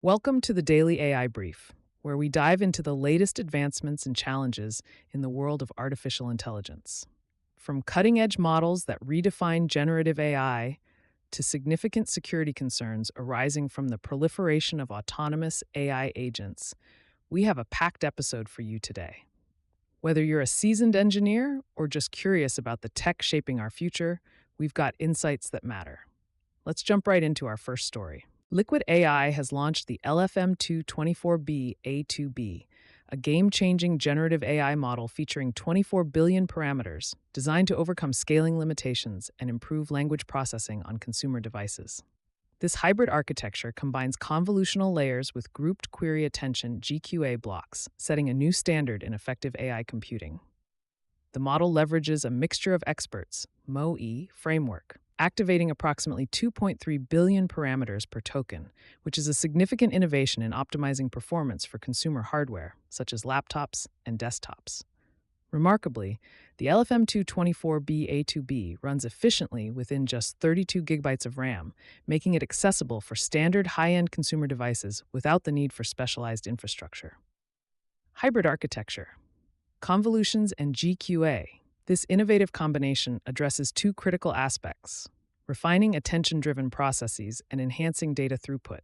Welcome to the Daily AI Brief, where we dive into the latest advancements and challenges in the world of artificial intelligence. From cutting edge models that redefine generative AI to significant security concerns arising from the proliferation of autonomous AI agents, we have a packed episode for you today. Whether you're a seasoned engineer or just curious about the tech shaping our future, we've got insights that matter. Let's jump right into our first story. Liquid AI has launched the LFM224B A2B, a game-changing generative AI model featuring 24 billion parameters designed to overcome scaling limitations and improve language processing on consumer devices. This hybrid architecture combines convolutional layers with grouped query attention GQA blocks, setting a new standard in effective AI computing. The model leverages a mixture of experts, MoE framework, activating approximately 2.3 billion parameters per token, which is a significant innovation in optimizing performance for consumer hardware, such as laptops and desktops. Remarkably, the LFM224B A2B runs efficiently within just 32 gigabytes of RAM, making it accessible for standard high-end consumer devices without the need for specialized infrastructure. Hybrid architecture. Convolutions and GQA. This innovative combination addresses two critical aspects: refining attention-driven processes and enhancing data throughput.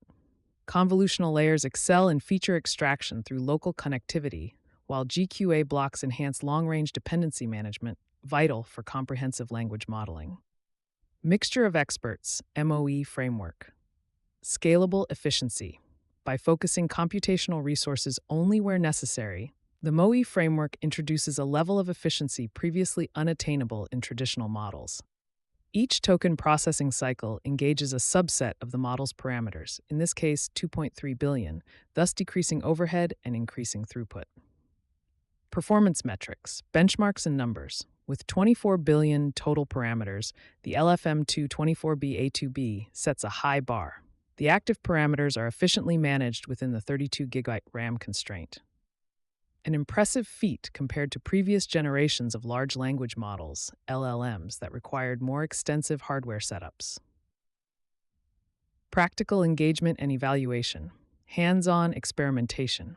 Convolutional layers excel in feature extraction through local connectivity, while GQA blocks enhance long-range dependency management, vital for comprehensive language modeling. Mixture of experts, MoE framework. Scalable efficiency. By focusing computational resources only where necessary, the MoE framework introduces a level of efficiency previously unattainable in traditional models. Each token processing cycle engages a subset of the model's parameters, in this case 2.3 billion, thus decreasing overhead and increasing throughput. Performance metrics, benchmarks, and numbers. With 24 billion total parameters, the LFM224B A2B sets a high bar. The active parameters are efficiently managed within the 32 GB RAM constraint. An impressive feat compared to previous generations of large language models, LLMs, that required more extensive hardware setups. Practical engagement and evaluation. Hands-on experimentation.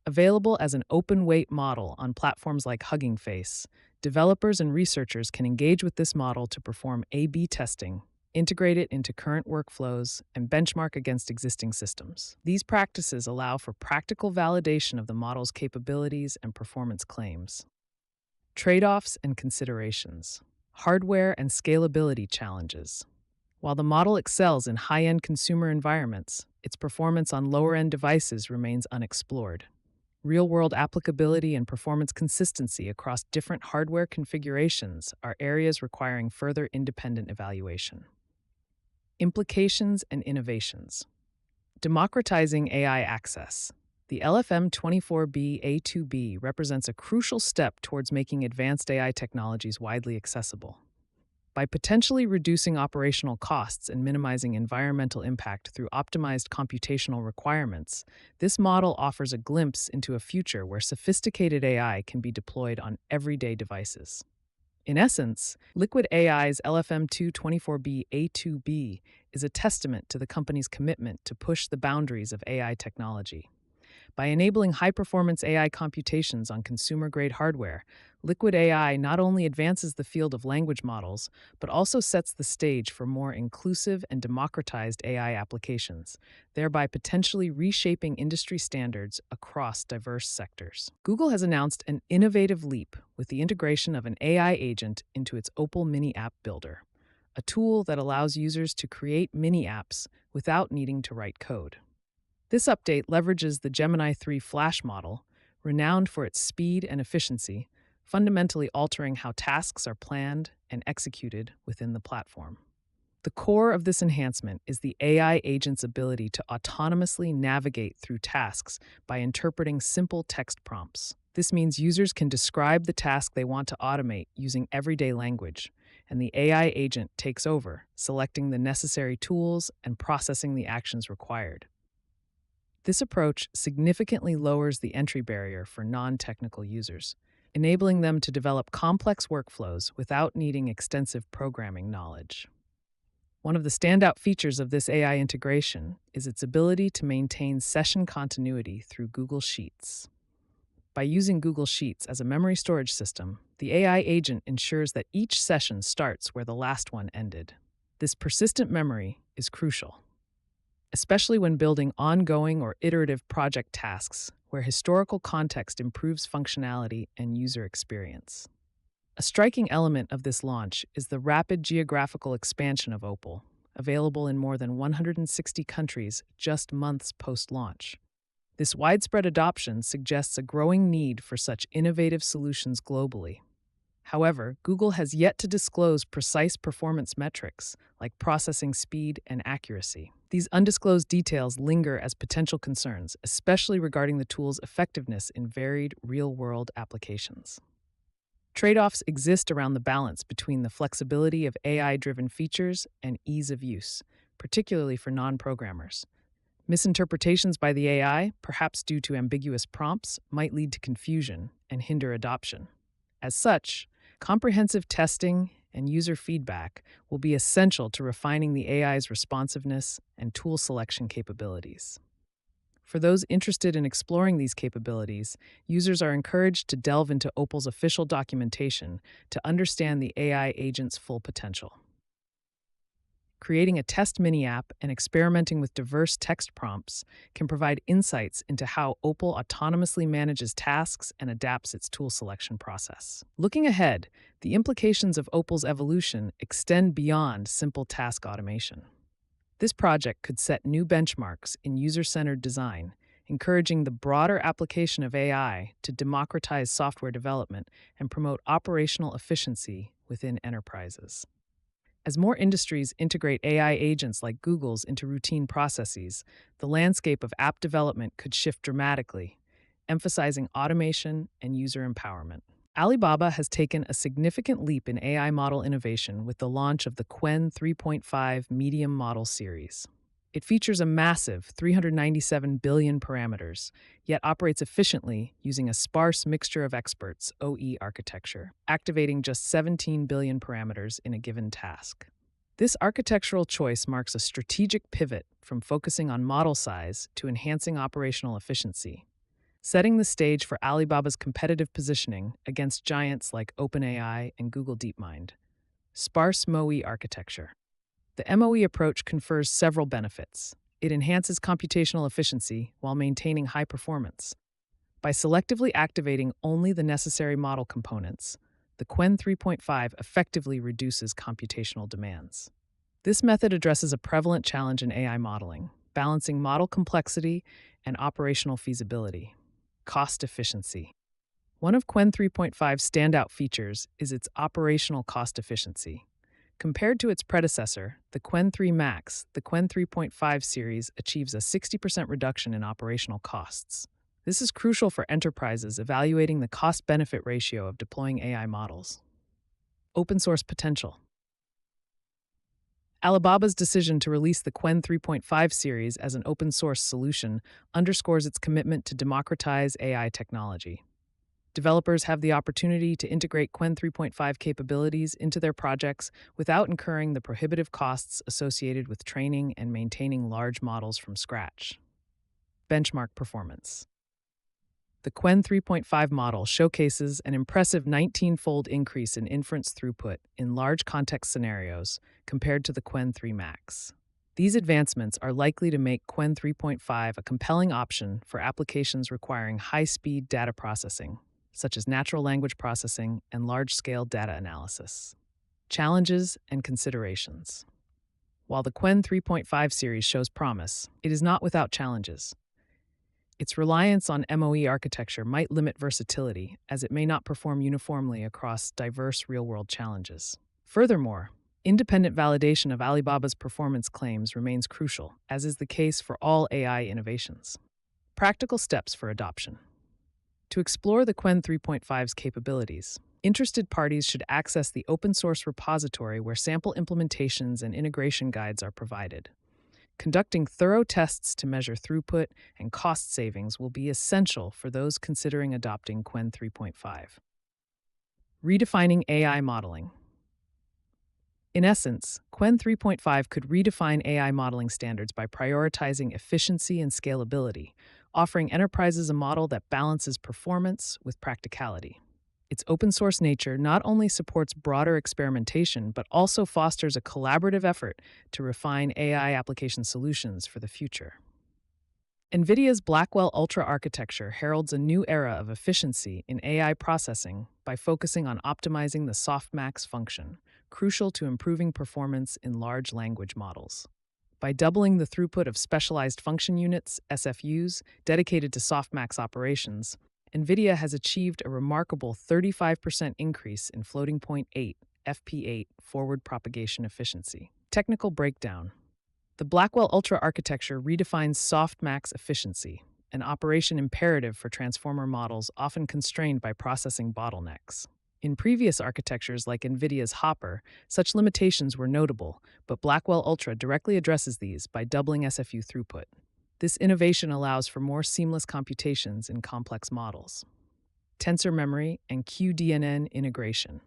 Available as an open-weight model on platforms like Hugging Face, developers and researchers can engage with this model to perform A/B testing, integrate it into current workflows, and benchmark against existing systems. These practices allow for practical validation of the model's capabilities and performance claims. Trade-offs and considerations. Hardware and scalability challenges. While the model excels in high-end consumer environments, its performance on lower-end devices remains unexplored. Real-world applicability and performance consistency across different hardware configurations are areas requiring further independent evaluation. Implications and innovations. Democratizing AI access. The LFM24B A2B represents a crucial step towards making advanced AI technologies widely accessible. By potentially reducing operational costs and minimizing environmental impact through optimized computational requirements, this model offers a glimpse into a future where sophisticated AI can be deployed on everyday devices. In essence, Liquid AI's LFM224B A2B is a testament to the company's commitment to push the boundaries of AI technology. By enabling high-performance AI computations on consumer-grade hardware, Liquid AI not only advances the field of language models, but also sets the stage for more inclusive and democratized AI applications, thereby potentially reshaping industry standards across diverse sectors. Google has announced an innovative leap with the integration of an AI agent into its Opal mini app builder, a tool that allows users to create mini apps without needing to write code. This update leverages the Gemini 3 Flash model, renowned for its speed and efficiency, fundamentally altering how tasks are planned and executed within the platform. The core of this enhancement is the AI agent's ability to autonomously navigate through tasks by interpreting simple text prompts. This means users can describe the task they want to automate using everyday language, and the AI agent takes over, selecting the necessary tools and processing the actions required. This approach significantly lowers the entry barrier for non-technical users, enabling them to develop complex workflows without needing extensive programming knowledge. One of the standout features of this AI integration is its ability to maintain session continuity through Google Sheets. By using Google Sheets as a memory storage system, the AI agent ensures that each session starts where the last one ended. This persistent memory is crucial, especially when building ongoing or iterative project tasks where historical context improves functionality and user experience. A striking element of this launch is the rapid geographical expansion of Opal, available in more than 160 countries just months post-launch. This widespread adoption suggests a growing need for such innovative solutions globally. However, Google has yet to disclose precise performance metrics like processing speed and accuracy. These undisclosed details linger as potential concerns, especially regarding the tool's effectiveness in varied real-world applications. Trade-offs exist around the balance between the flexibility of AI-driven features and ease of use, particularly for non-programmers. Misinterpretations by the AI, perhaps due to ambiguous prompts, might lead to confusion and hinder adoption. As such, comprehensive testing and user feedback will be essential to refining the AI's responsiveness and tool selection capabilities. For those interested in exploring these capabilities, users are encouraged to delve into Opal's official documentation to understand the AI agent's full potential. Creating a test mini-app and experimenting with diverse text prompts can provide insights into how Opal autonomously manages tasks and adapts its tool selection process. Looking ahead, the implications of Opal's evolution extend beyond simple task automation. This project could set new benchmarks in user-centered design, encouraging the broader application of AI to democratize software development and promote operational efficiency within enterprises. As more industries integrate AI agents like Google's into routine processes, the landscape of app development could shift dramatically, emphasizing automation and user empowerment. Alibaba has taken a significant leap in AI model innovation with the launch of the Qwen 3.5 medium model series. It features a massive 397 billion parameters, yet operates efficiently using a sparse mixture of experts (OE) architecture, activating just 17 billion parameters in a given task. This architectural choice marks a strategic pivot from focusing on model size to enhancing operational efficiency, setting the stage for Alibaba's competitive positioning against giants like OpenAI and Google DeepMind. Sparse MoE architecture. The MoE approach confers several benefits. It enhances computational efficiency while maintaining high performance. By selectively activating only the necessary model components, the Qwen 3.5 effectively reduces computational demands. This method addresses a prevalent challenge in AI modeling, balancing model complexity and operational feasibility. Cost efficiency. One of Qwen 3.5's standout features is its operational cost efficiency. Compared to its predecessor, the Qwen 3 Max, the Qwen 3.5 series achieves a 60% reduction in operational costs. This is crucial for enterprises evaluating the cost-benefit ratio of deploying AI models. Open source potential. Alibaba's decision to release the Qwen 3.5 series as an open source solution underscores its commitment to democratize AI technology. Developers have the opportunity to integrate Qwen 3.5 capabilities into their projects without incurring the prohibitive costs associated with training and maintaining large models from scratch. Benchmark performance. The Qwen 3.5 model showcases an impressive 19-fold increase in inference throughput in large context scenarios compared to the Qwen 3 Max. These advancements are likely to make Qwen 3.5 a compelling option for applications requiring high-speed data processing, such as natural language processing and large-scale data analysis. Challenges and considerations. While the Qwen 3.5 series shows promise, it is not without challenges. Its reliance on MoE architecture might limit versatility, as it may not perform uniformly across diverse real-world challenges. Furthermore, independent validation of Alibaba's performance claims remains crucial, as is the case for all AI innovations. Practical steps for adoption. To explore the Qwen 3.5's capabilities, interested parties should access the open-source repository where sample implementations and integration guides are provided. Conducting thorough tests to measure throughput and cost savings will be essential for those considering adopting Qwen 3.5. Redefining AI modeling. In essence, Qwen 3.5 could redefine AI modeling standards by prioritizing efficiency and scalability, offering enterprises a model that balances performance with practicality. Its open source nature not only supports broader experimentation, but also fosters a collaborative effort to refine AI application solutions for the future. NVIDIA's Blackwell Ultra architecture heralds a new era of efficiency in AI processing by focusing on optimizing the softmax function, crucial to improving performance in large language models. By doubling the throughput of specialized function units, SFUs, dedicated to softmax operations, NVIDIA has achieved a remarkable 35% increase in floating point 8 FP8 forward propagation efficiency. Technical breakdown. The Blackwell Ultra architecture redefines softmax efficiency, an operation imperative for transformer models often constrained by processing bottlenecks. In previous architectures like NVIDIA's Hopper, such limitations were notable, but Blackwell Ultra directly addresses these by doubling SFU throughput. This innovation allows for more seamless computations in complex models. Tensor memory and QDNN integration.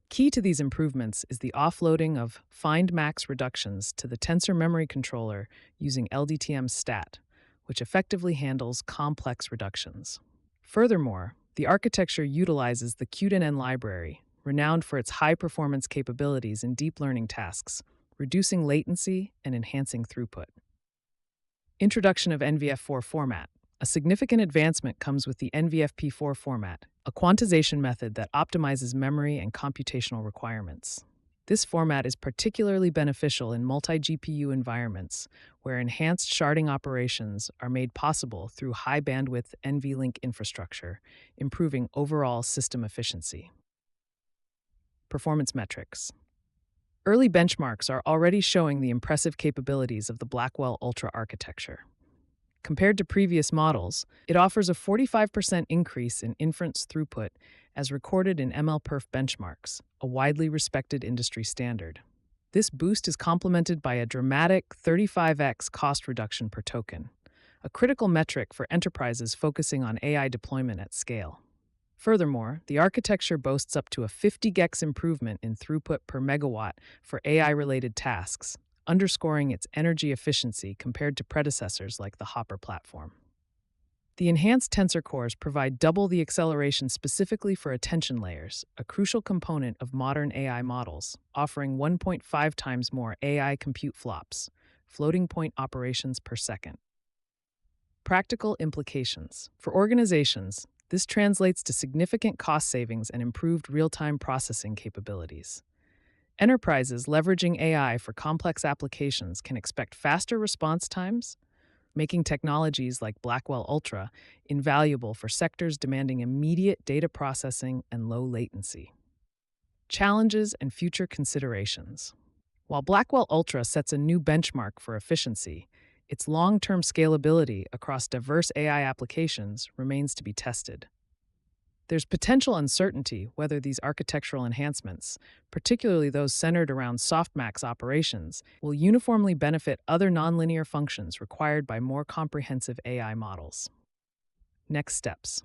Key to these improvements is the offloading of find-max reductions to the tensor memory controller using LDTM stat, which effectively handles complex reductions. Furthermore, the architecture utilizes the QDNN library, renowned for its high-performance capabilities in deep learning tasks, reducing latency and enhancing throughput. Introduction of NVF4 format. A significant advancement comes with the NVFP4 format, a quantization method that optimizes memory and computational requirements. This format is particularly beneficial in multi-GPU environments, where enhanced sharding operations are made possible through high-bandwidth NVLink infrastructure, improving overall system efficiency. Performance metrics. Early benchmarks are already showing the impressive capabilities of the Blackwell Ultra architecture. Compared to previous models, it offers a 45% increase in inference throughput as recorded in MLPerf benchmarks, a widely respected industry standard. This boost is complemented by a dramatic 35x cost reduction per token, a critical metric for enterprises focusing on AI deployment at scale. Furthermore, the architecture boasts up to a 50x improvement in throughput per megawatt for AI-related tasks, underscoring its energy efficiency compared to predecessors like the Hopper platform. The enhanced tensor cores provide double the acceleration specifically for attention layers, a crucial component of modern AI models, offering 1.5 times more AI compute flops, floating point operations per second. Practical implications. For organizations, this translates to significant cost savings and improved real-time processing capabilities. Enterprises leveraging AI for complex applications can expect faster response times, making technologies like Blackwell Ultra invaluable for sectors demanding immediate data processing and low latency. Challenges and future considerations. While Blackwell Ultra sets a new benchmark for efficiency, its long-term scalability across diverse AI applications remains to be tested. There's potential uncertainty whether these architectural enhancements, particularly those centered around softmax operations, will uniformly benefit other nonlinear functions required by more comprehensive AI models. Next steps.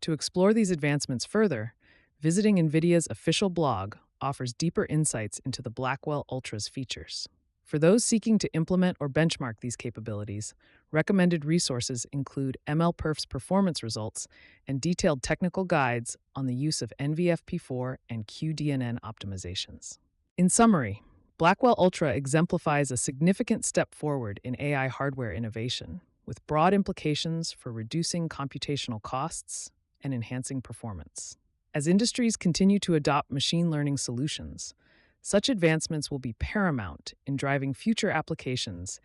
To explore these advancements further, visiting NVIDIA's official blog offers deeper insights into the Blackwell Ultra's features. For those seeking to implement or benchmark these capabilities, recommended resources include MLPerf's performance results and detailed technical guides on the use of NVFP4 and QDNN optimizations. In summary, Blackwell Ultra exemplifies a significant step forward in AI hardware innovation, with broad implications for reducing computational costs and enhancing performance. As industries continue to adopt machine learning solutions, such advancements will be paramount in driving future applications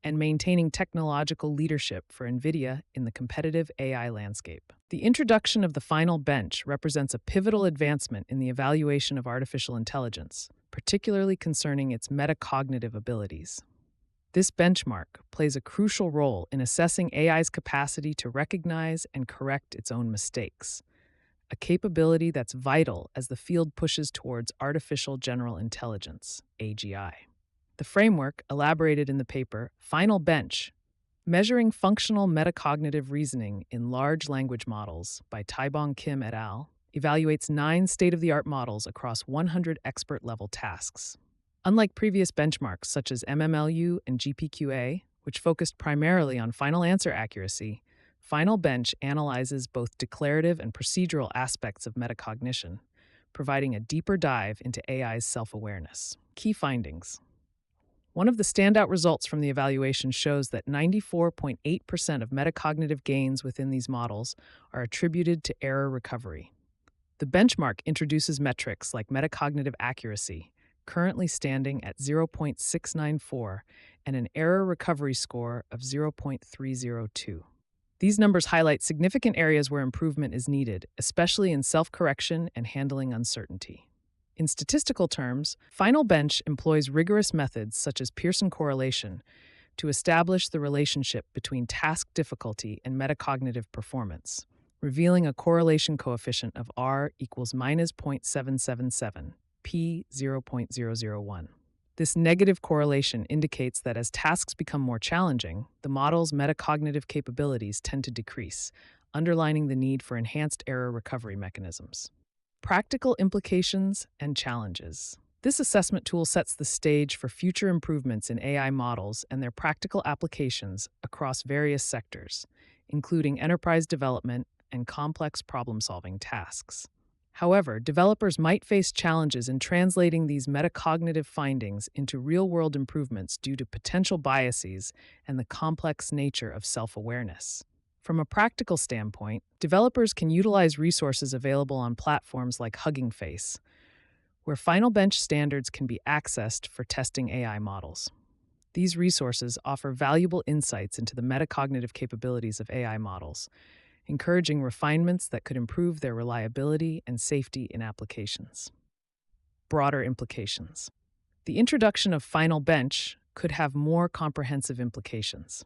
and maintaining technological leadership for NVIDIA in the competitive AI landscape. The introduction of the final bench represents a pivotal advancement in the evaluation of artificial intelligence, particularly concerning its metacognitive abilities. This benchmark plays a crucial role in assessing AI's capacity to recognize and correct its own mistakes, a capability that's vital as the field pushes towards artificial general intelligence, AGI. The framework, elaborated in the paper Final Bench, Measuring Functional Metacognitive Reasoning in Large Language Models by Taibong Kim et al., evaluates 9 state-of-the-art models across 100 expert-level tasks. Unlike previous benchmarks such as MMLU and GPQA, which focused primarily on final answer accuracy, Final Bench analyzes both declarative and procedural aspects of metacognition, providing a deeper dive into AI's self-awareness. Key findings. One of the standout results from the evaluation shows that 94.8% of metacognitive gains within these models are attributed to error recovery. The benchmark introduces metrics like metacognitive accuracy, currently standing at 0.694, and an error recovery score of 0.302. These numbers highlight significant areas where improvement is needed, especially in self-correction and handling uncertainty. In statistical terms, Final Bench employs rigorous methods such as Pearson correlation to establish the relationship between task difficulty and metacognitive performance, revealing a correlation coefficient of R equals minus 0.777, P 0.001. This negative correlation indicates that as tasks become more challenging, the model's metacognitive capabilities tend to decrease, underlining the need for enhanced error recovery mechanisms. Practical implications and challenges. This assessment tool sets the stage for future improvements in AI models and their practical applications across various sectors, including enterprise development and complex problem-solving tasks. However, developers might face challenges in translating these metacognitive findings into real-world improvements due to potential biases and the complex nature of self-awareness. From a practical standpoint, developers can utilize resources available on platforms like Hugging Face, where Final Bench standards can be accessed for testing AI models. These resources offer valuable insights into the metacognitive capabilities of AI models, encouraging refinements that could improve their reliability and safety in applications. Broader implications. The introduction of Final Bench could have more comprehensive implications.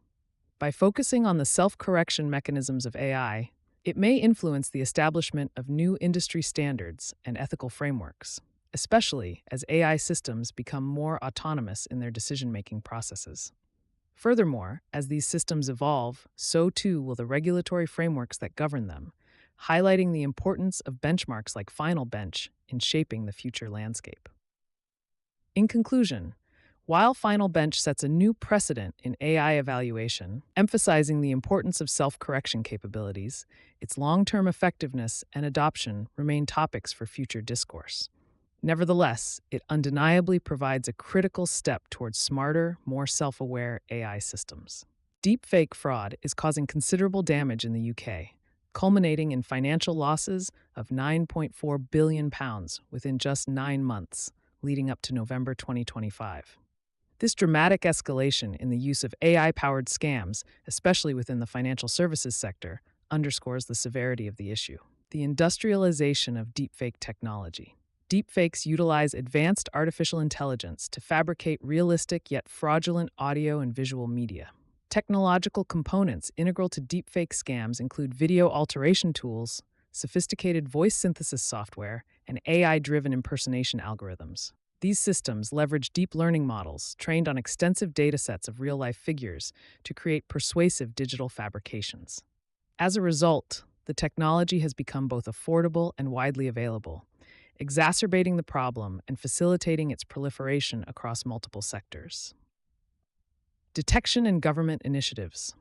By focusing on the self-correction mechanisms of AI, it may influence the establishment of new industry standards and ethical frameworks, especially as AI systems become more autonomous in their decision-making processes. Furthermore, as these systems evolve, so too will the regulatory frameworks that govern them, highlighting the importance of benchmarks like Final Bench in shaping the future landscape. In conclusion, while Final Bench sets a new precedent in AI evaluation, emphasizing the importance of self-correction capabilities, its long-term effectiveness and adoption remain topics for future discourse. Nevertheless, it undeniably provides a critical step towards smarter, more self-aware AI systems. Deepfake fraud is causing considerable damage in the UK, culminating in financial losses of £9.4 billion within just 9 months, leading up to November 2025. This dramatic escalation in the use of AI-powered scams, especially within the financial services sector, underscores the severity of the issue. The industrialization of deepfake technology. Deepfakes utilize advanced artificial intelligence to fabricate realistic yet fraudulent audio and visual media. Technological components integral to deepfake scams include video alteration tools, sophisticated voice synthesis software, and AI-driven impersonation algorithms. These systems leverage deep learning models trained on extensive datasets of real-life figures to create persuasive digital fabrications. As a result, the technology has become both affordable and widely available, exacerbating the problem and facilitating its proliferation across multiple sectors. Detection and government initiatives.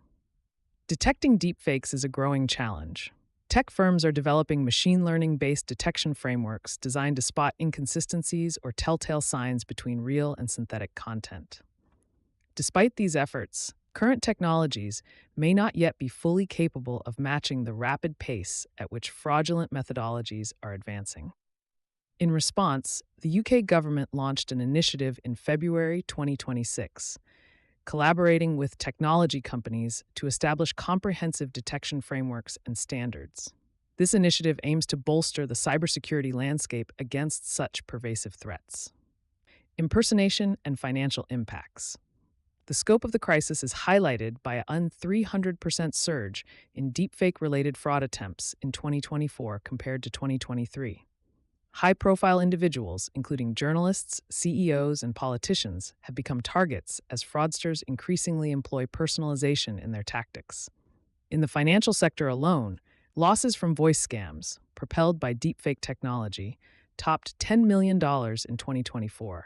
Detecting deepfakes is a growing challenge. Tech firms are developing machine learning-based detection frameworks designed to spot inconsistencies or telltale signs between real and synthetic content. Despite these efforts, current technologies may not yet be fully capable of matching the rapid pace at which fraudulent methodologies are advancing. In response, the UK government launched an initiative in February 2026, collaborating with technology companies to establish comprehensive detection frameworks and standards. This initiative aims to bolster the cybersecurity landscape against such pervasive threats. Impersonation and financial impacts. The scope of the crisis is highlighted by an 300% surge in deepfake-related fraud attempts in 2024 compared to 2023. High-profile individuals, including journalists, CEOs, and politicians, have become targets as fraudsters increasingly employ personalization in their tactics. In the financial sector alone, losses from voice scams, propelled by deepfake technology, topped $10 million in 2024.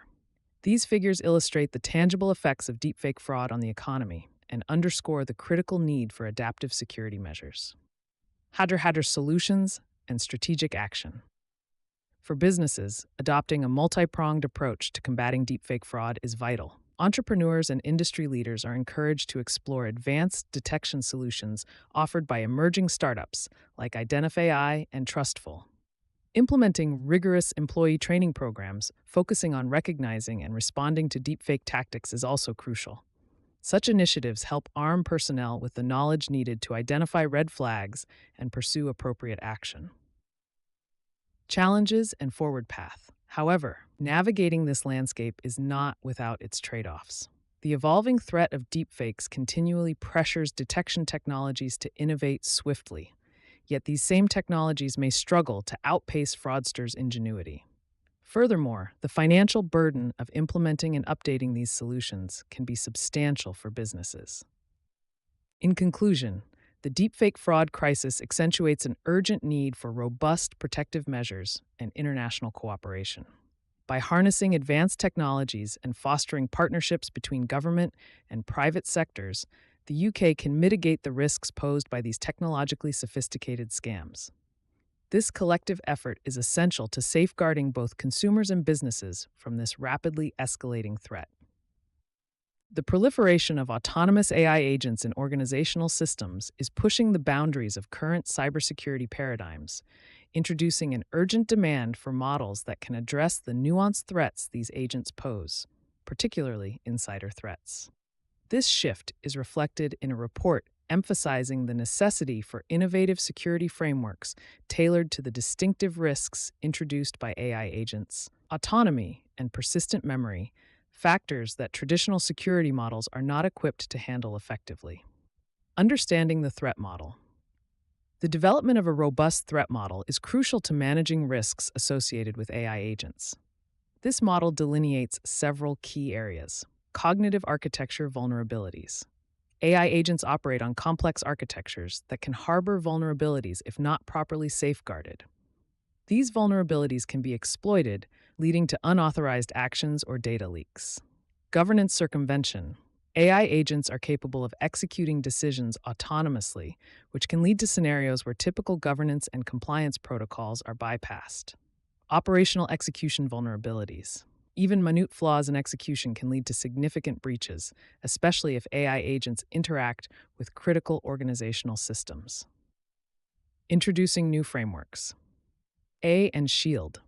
These figures illustrate the tangible effects of deepfake fraud on the economy and underscore the critical need for adaptive security measures. Hadr solutions and strategic action. For businesses, adopting a multi-pronged approach to combating deepfake fraud is vital. Entrepreneurs and industry leaders are encouraged to explore advanced detection solutions offered by emerging startups like Identify and Trustful. Implementing rigorous employee training programs focusing on recognizing and responding to deepfake tactics is also crucial. Such initiatives help arm personnel with the knowledge needed to identify red flags and pursue appropriate action. Challenges and forward path. However, navigating this landscape is not without its trade-offs. The evolving threat of deepfakes continually pressures detection technologies to innovate swiftly. Yet these same technologies may struggle to outpace fraudsters' ingenuity. Furthermore, the financial burden of implementing and updating these solutions can be substantial for businesses. In conclusion, the deepfake fraud crisis accentuates an urgent need for robust protective measures and international cooperation. By harnessing advanced technologies and fostering partnerships between government and private sectors, the UK can mitigate the risks posed by these technologically sophisticated scams. This collective effort is essential to safeguarding both consumers and businesses from this rapidly escalating threat. The proliferation of autonomous AI agents in organizational systems is pushing the boundaries of current cybersecurity paradigms, introducing an urgent demand for models that can address the nuanced threats these agents pose, particularly insider threats. This shift is reflected in a report emphasizing the necessity for innovative security frameworks tailored to the distinctive risks introduced by AI agents. Autonomy and persistent memory, factors that traditional security models are not equipped to handle effectively. Understanding the threat model. The development of a robust threat model is crucial to managing risks associated with AI agents. This model delineates several key areas. Cognitive architecture vulnerabilities. AI agents operate on complex architectures that can harbor vulnerabilities if not properly safeguarded. These vulnerabilities can be exploited, leading to unauthorized actions or data leaks. Governance circumvention. AI agents are capable of executing decisions autonomously, which can lead to scenarios where typical governance and compliance protocols are bypassed. Operational execution vulnerabilities. Even minute flaws in execution can lead to significant breaches, especially if AI agents interact with critical organizational systems. Introducing new frameworks. A and SHIELD.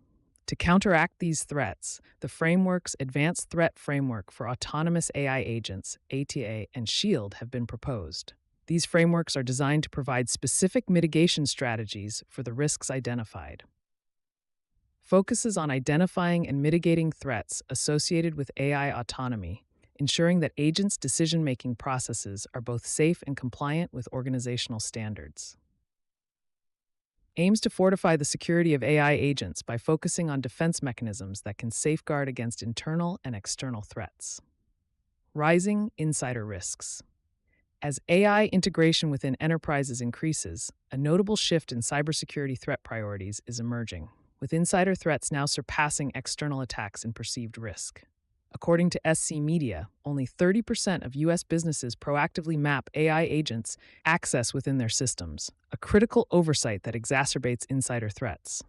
To counteract these threats, the framework's Advanced Threat Framework for Autonomous AI Agents, ATA, and SHIELD have been proposed. These frameworks are designed to provide specific mitigation strategies for the risks identified. Focuses on identifying and mitigating threats associated with AI autonomy, ensuring that agents' decision-making processes are both safe and compliant with organizational standards. Aims to fortify the security of AI agents by focusing on defense mechanisms that can safeguard against internal and external threats. Rising insider risks. As AI integration within enterprises increases, a notable shift in cybersecurity threat priorities is emerging, with insider threats now surpassing external attacks in perceived risk. According to SC Media, only 30% of U.S. businesses proactively map AI agents' access within their systems, a critical oversight that exacerbates insider threats.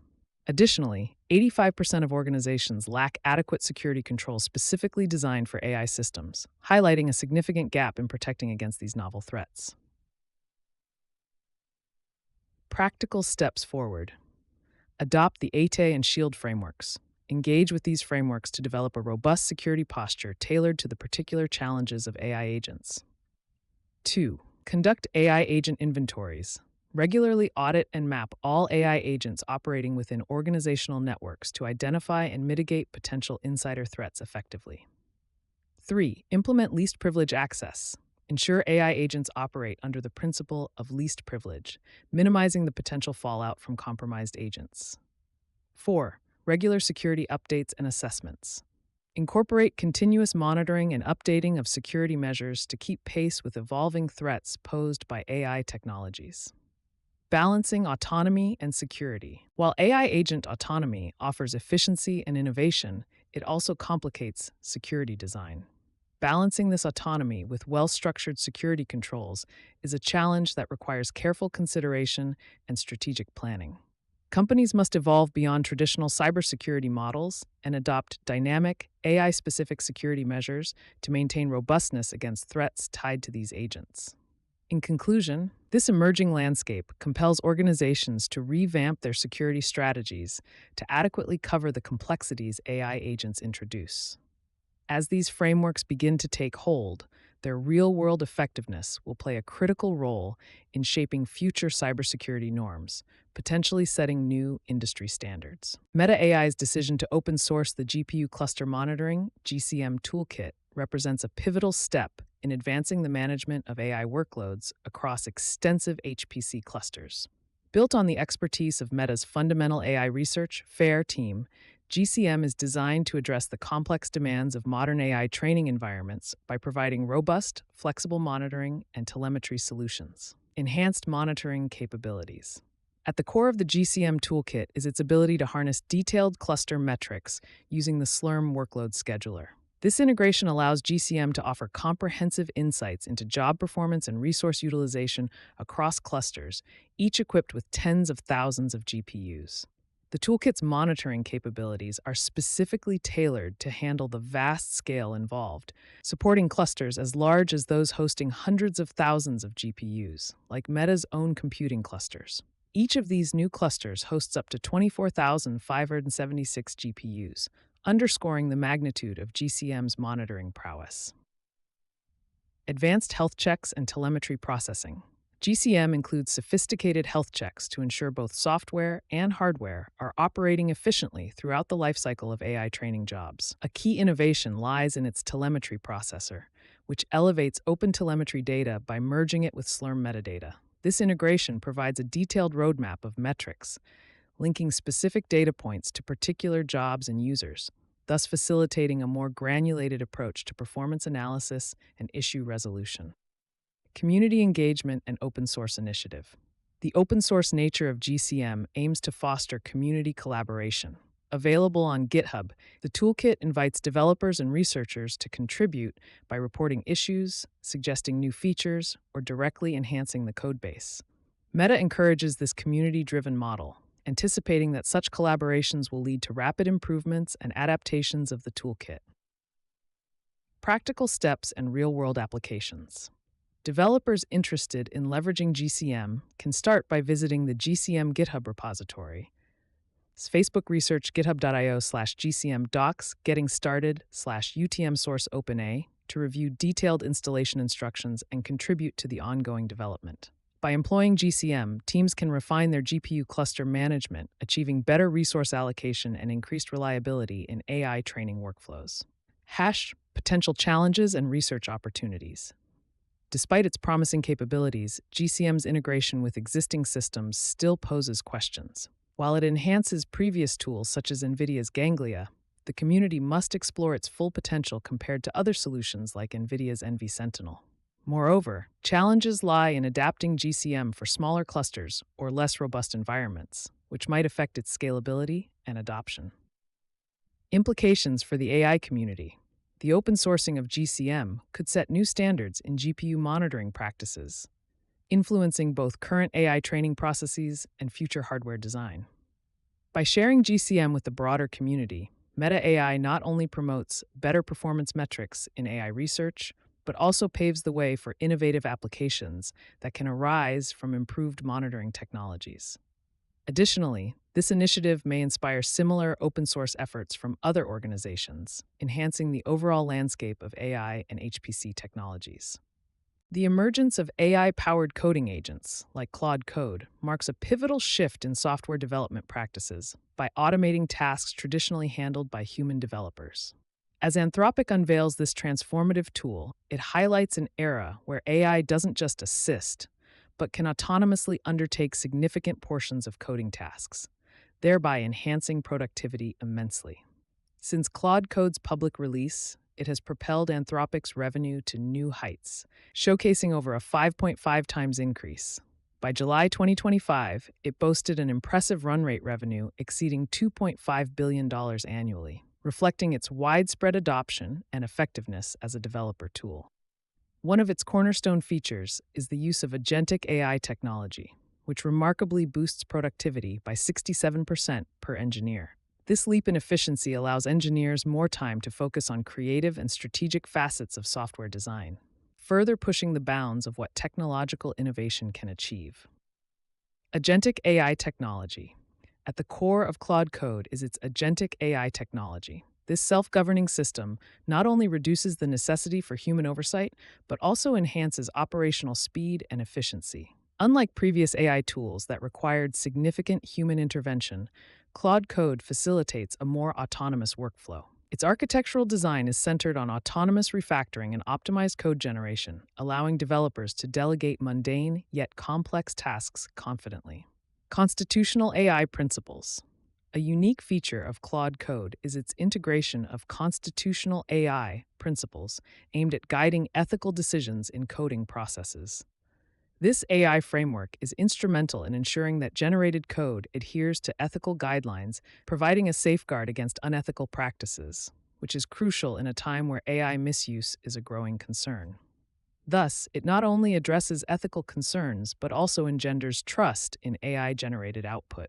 Additionally, 85% of organizations lack adequate security controls specifically designed for AI systems, highlighting a significant gap in protecting against these novel threats. Practical steps forward. Adopt the ATA and SHIELD frameworks. Engage with these frameworks to develop a robust security posture tailored to the particular challenges of AI agents. 2. Conduct AI agent inventories. Regularly audit and map all AI agents operating within organizational networks to identify and mitigate potential insider threats effectively. 3. Implement least privilege access. Ensure AI agents operate under the principle of least privilege, minimizing the potential fallout from compromised agents. 4. Regular security updates and assessments. Incorporate continuous monitoring and updating of security measures to keep pace with evolving threats posed by AI technologies. Balancing autonomy and security. While AI agent autonomy offers efficiency and innovation, it also complicates security design. Balancing this autonomy with well-structured security controls is a challenge that requires careful consideration and strategic planning. Companies must evolve beyond traditional cybersecurity models and adopt dynamic, AI-specific security measures to maintain robustness against threats tied to these agents. In conclusion, this emerging landscape compels organizations to revamp their security strategies to adequately cover the complexities AI agents introduce. As these frameworks begin to take hold, their real-world effectiveness will play a critical role in shaping future cybersecurity norms, potentially setting new industry standards. Meta AI's decision to open source the GPU Cluster Monitoring (GCM) toolkit represents a pivotal step in advancing the management of AI workloads across extensive HPC clusters. Built on the expertise of Meta's fundamental AI research, FAIR team, GCM is designed to address the complex demands of modern AI training environments by providing robust, flexible monitoring and telemetry solutions. Enhanced monitoring capabilities. At the core of the GCM toolkit is its ability to harness detailed cluster metrics using the Slurm workload scheduler. This integration allows GCM to offer comprehensive insights into job performance and resource utilization across clusters, each equipped with tens of thousands of GPUs. The toolkit's monitoring capabilities are specifically tailored to handle the vast scale involved, supporting clusters as large as those hosting hundreds of thousands of GPUs, like Meta's own computing clusters. Each of these new clusters hosts up to 24,576 GPUs, underscoring the magnitude of GCM's monitoring prowess. Advanced health checks and telemetry processing. GCM includes sophisticated health checks to ensure both software and hardware are operating efficiently throughout the lifecycle of AI training jobs. A key innovation lies in its telemetry processor, which elevates OpenTelemetry data by merging it with Slurm metadata. This integration provides a detailed roadmap of metrics, linking specific data points to particular jobs and users, thus facilitating a more granulated approach to performance analysis and issue resolution. Community engagement and open source initiative. The open source nature of GCM aims to foster community collaboration. Available on GitHub, the toolkit invites developers and researchers to contribute by reporting issues, suggesting new features, or directly enhancing the codebase. Meta encourages this community-driven model, anticipating that such collaborations will lead to rapid improvements and adaptations of the toolkit. Practical steps and real-world applications. Developers interested in leveraging GCM can start by visiting the GCM GitHub repository. It's Facebook Research github.io/GCM docs getting started/UTM source OpenA to review detailed installation instructions and contribute to the ongoing development. By employing GCM, teams can refine their GPU cluster management, achieving better resource allocation and increased reliability in AI training workflows. Potential challenges and research opportunities. Despite its promising capabilities, GCM's integration with existing systems still poses questions. While it enhances previous tools such as NVIDIA's Ganglia, the community must explore its full potential compared to other solutions like NVIDIA's NV Sentinel. Moreover, challenges lie in adapting GCM for smaller clusters or less robust environments, which might affect its scalability and adoption. Implications for the AI community. The open sourcing of GCM could set new standards in GPU monitoring practices, influencing both current AI training processes and future hardware design. By sharing GCM with the broader community, Meta AI not only promotes better performance metrics in AI research, but also paves the way for innovative applications that can arise from improved monitoring technologies. Additionally, this initiative may inspire similar open-source efforts from other organizations, enhancing the overall landscape of AI and HPC technologies. The emergence of AI-powered coding agents, like Claude Code, marks a pivotal shift in software development practices by automating tasks traditionally handled by human developers. As Anthropic unveils this transformative tool, it highlights an era where AI doesn't just assist, but can autonomously undertake significant portions of coding tasks, thereby enhancing productivity immensely. Since Claude Code's public release, it has propelled Anthropic's revenue to new heights, showcasing over a 5.5 times increase. By July 2025, it boasted an impressive run rate revenue exceeding $2.5 billion annually. reflecting its widespread adoption and effectiveness as a developer tool. One of its cornerstone features is the use of agentic AI technology, which remarkably boosts productivity by 67% per engineer. This leap in efficiency allows engineers more time to focus on creative and strategic facets of software design, further pushing the bounds of what technological innovation can achieve. Agentic AI technology. At the core of Claude Code is its agentic AI technology. This self-governing system not only reduces the necessity for human oversight, but also enhances operational speed and efficiency. Unlike previous AI tools that required significant human intervention, Claude Code facilitates a more autonomous workflow. Its architectural design is centered on autonomous refactoring and optimized code generation, allowing developers to delegate mundane yet complex tasks confidently. Constitutional AI principles. A unique feature of Claude Code is its integration of constitutional AI principles aimed at guiding ethical decisions in coding processes. This AI framework is instrumental in ensuring that generated code adheres to ethical guidelines, providing a safeguard against unethical practices, which is crucial in a time where AI misuse is a growing concern. Thus, it not only addresses ethical concerns, but also engenders trust in AI-generated output.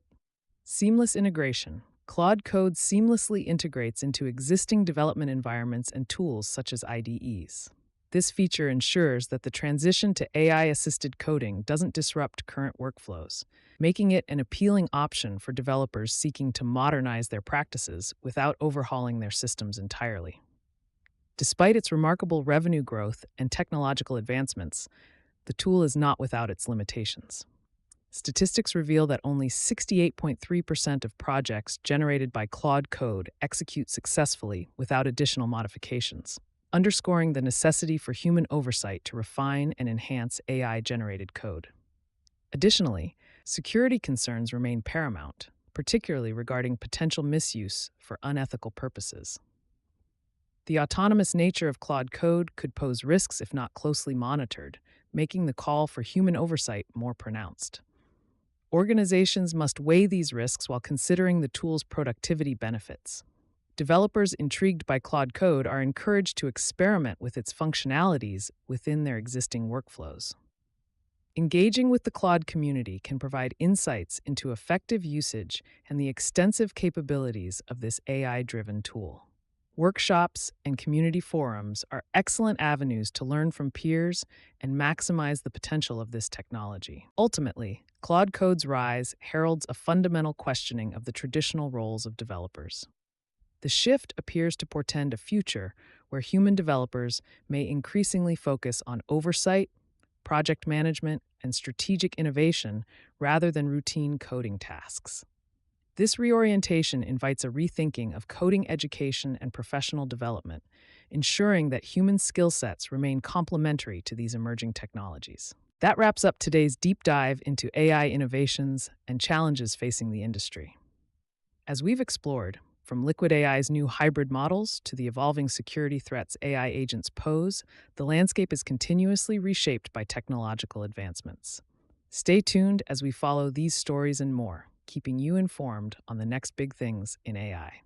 Seamless integration. Claude Code seamlessly integrates into existing development environments and tools such as IDEs. This feature ensures that the transition to AI-assisted coding doesn't disrupt current workflows, making it an appealing option for developers seeking to modernize their practices without overhauling their systems entirely. Despite its remarkable revenue growth and technological advancements, the tool is not without its limitations. Statistics reveal that only 68.3% of projects generated by Claude Code execute successfully without additional modifications, underscoring the necessity for human oversight to refine and enhance AI-generated code. Additionally, security concerns remain paramount, particularly regarding potential misuse for unethical purposes. The autonomous nature of Claude Code could pose risks if not closely monitored, making the call for human oversight more pronounced. Organizations must weigh these risks while considering the tool's productivity benefits. Developers intrigued by Claude Code are encouraged to experiment with its functionalities within their existing workflows. Engaging with the Claude community can provide insights into effective usage and the extensive capabilities of this AI-driven tool. Workshops and community forums are excellent avenues to learn from peers and maximize the potential of this technology. Ultimately, Claude Code's rise heralds a fundamental questioning of the traditional roles of developers. The shift appears to portend a future where human developers may increasingly focus on oversight, project management, and strategic innovation rather than routine coding tasks. This reorientation invites a rethinking of coding education and professional development, ensuring that human skill sets remain complementary to these emerging technologies. That wraps up today's deep dive into AI innovations and challenges facing the industry. As we've explored, from Liquid AI's new hybrid models to the evolving security threats AI agents pose, the landscape is continuously reshaped by technological advancements. Stay tuned as we follow these stories and more, keeping you informed on the next big things in AI.